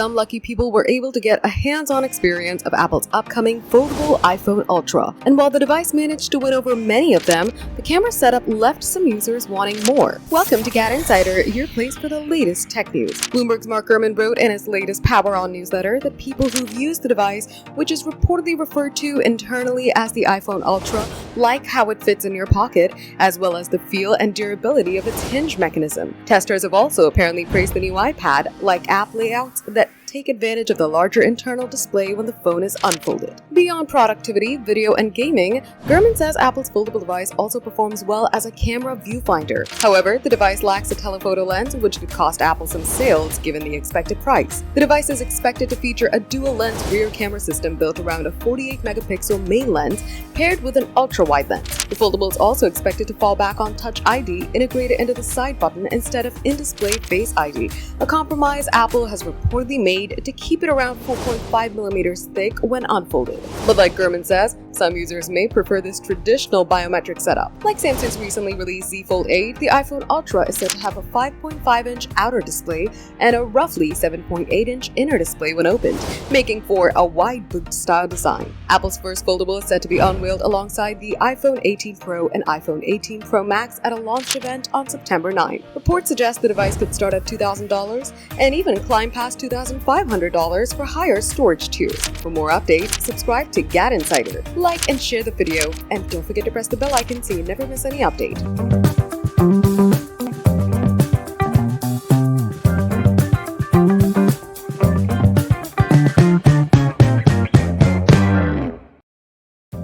some lucky people were able to get a hands-on experience of Apple's upcoming foldable iPhone Ultra. And while the device managed to win over many of them, the camera setup left some users wanting more. Welcome to GadInsider, your place for the latest tech news. Bloomberg's Mark Gurman wrote in his latest Power On newsletter that people who've used the device, which is reportedly referred to internally as the iPhone Ultra, like how it fits in your pocket, as well as the feel and durability of its hinge mechanism. Testers have also apparently praised the new iPad, like app layouts that take advantage of the larger internal display when the phone is unfolded. Beyond productivity, video, and gaming, Gurman says Apple's foldable device also performs well as a camera viewfinder. However, the device lacks a telephoto lens, which could cost Apple some sales given the expected price. The device is expected to feature a dual-lens rear camera system built around a 48-megapixel main lens paired with an ultra-wide lens. The foldable is also expected to fall back on Touch ID integrated into the side button instead of in-display Face ID, a compromise Apple has reportedly made to keep it around 4.5 millimeters thick when unfolded. But like Gurman says, some users may prefer this traditional biometric setup. Like Samsung's recently released Z Fold 8, the iPhone Ultra is said to have a 5.5-inch outer display and a roughly 7.8-inch inner display when opened, making for a wide boot-style design. Apple's first foldable is set to be unveiled alongside the iPhone 18 Pro and iPhone 18 Pro Max at a launch event on September 9. Reports suggest the device could start at $2,000 and even climb past $2,500 for higher storage tiers. For more updates, subscribe to GadInsider. Like and share the video, and don't forget to press the bell icon so you never miss any update.